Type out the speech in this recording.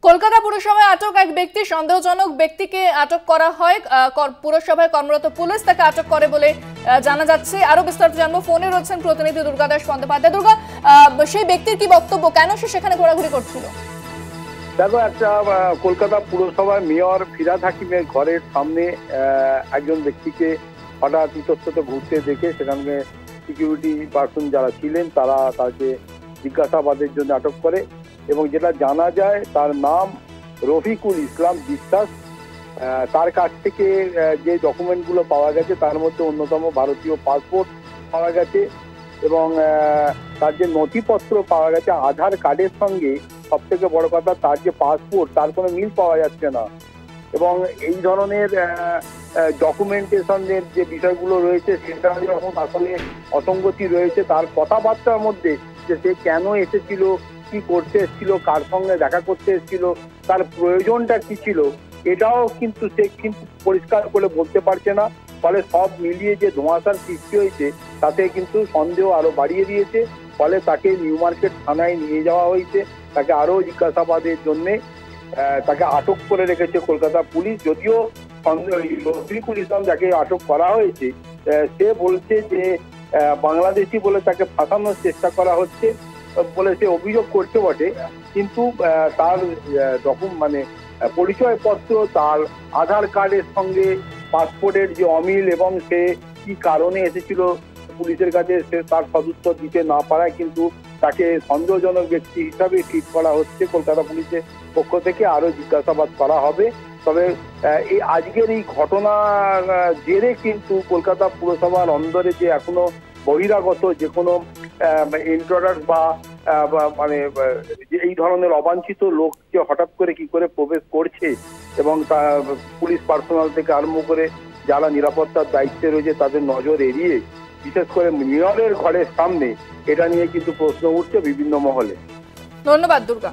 কলকাতা পুরসভায় আটক এক ব্যক্তি, সন্দেহজনক ব্যক্তিকে আটক করা হয়। পুরসভায় কর্মরত পুলিশ তাকে আটক করে বলে জানা যাচ্ছে। আরো বিস্তারিত জানবো, ফোনে রয়েছেন প্রতিনিধি দুর্গাদাস বন্দ্যোপাধ্যায়। দুর্গা, সেই ব্যক্তির কি বক্তব্য, কেন সে সেখানে ঘোরাঘুরি করছিল? দেখো, একটা কলকাতা পুরসভায় মেয়র ফিরাদ হাকিমের ঘরের সামনে একজন ব্যক্তিকে হঠাৎ ইতস্তত ঘুরতে দেখে সেখানে সিকিউরিটি পার্সন যারা ছিলেন তারা তাকে জিজ্ঞাসাবাদের জন্য আটক করে এবং যেটা জানা যায় তার নাম রফিকুল ইসলাম বিশ্বাস। তার কাছ থেকে যে ডকুমেন্টগুলো পাওয়া গেছে তার মধ্যে অন্যতম ভারতীয় পাসপোর্ট পাওয়া গেছে এবং তার যে নথিপত্র পাওয়া গেছে আধার কার্ডের সঙ্গে, সব থেকে বড় কথা তার যে পাসপোর্ট তার কোনো মিল পাওয়া যাচ্ছে না। এবং এই ধরনের ডকুমেন্টেশনের যে বিষয়গুলো রয়েছে সেটা যখন আসলে অসঙ্গতি রয়েছে তার কথাবার্তার মধ্যে, যে সে কেন এসেছিল, কি করতে এসেছিল, কার সঙ্গে দেখা করতে এসেছিল, তার প্রয়োজনটা কি ছিল, এটাও কিন্তু সে কিন্তু পরিষ্কার করে বলতে পারছে না। ফলে সব মিলিয়ে যে ধোঁয়াশার সৃষ্টি হয়েছে তাতে কিন্তু সন্দেহ আরো বাড়িয়ে দিয়েছে। ফলে তাকে নিউ মার্কেট থানায় নিয়ে যাওয়া হয়েছে, তাকে আরো জিজ্ঞাসাবাদের জন্যে তাকে আটক করে রেখেছে কলকাতা পুলিশ। যদিও রফিকুল ইসলাম যাকে আটক করা হয়েছে সে বলছে যে বাংলাদেশি বলে তাকে ফাঁসানোর চেষ্টা করা হচ্ছে বলে সে অভিযোগ করছে বটে, কিন্তু তার পরিচয়পত্র, তার আধার কার্ডের সঙ্গে পাসপোর্টের যে অমিল এবং সে কি কারণে এসেছিল পুলিশের কাছে সে তার সদুত্তর দিতে না পারায় কিন্তু তাকে সন্দেহজনক ব্যক্তি হিসাবে ট্রিট করা হচ্ছে কলকাতা পুলিশের পক্ষ থেকে। আরো জিজ্ঞাসাবাদ করা হবে। তবে এই আজকের এই ঘটনার জেরে কিন্তু কলকাতা পুরসভার অন্দরে যে এখনো বহিরাগত যে কোনো ইন্ট্রোডাক্ট বা এই ধরনের অবাঞ্ছিত লোক যে হঠাৎ করে কি করে প্রবেশ করছে এবং তা পুলিশ পার্সোনাল থেকে আরম্ভ করে যারা নিরাপত্তার দায়িত্বে রয়েছে তাদের নজর এড়িয়ে বিশেষ করে মেয়রের ঘরের সামনে, এটা নিয়ে কিন্তু প্রশ্ন উঠছে বিভিন্ন মহলে। ধন্যবাদ দুর্গা।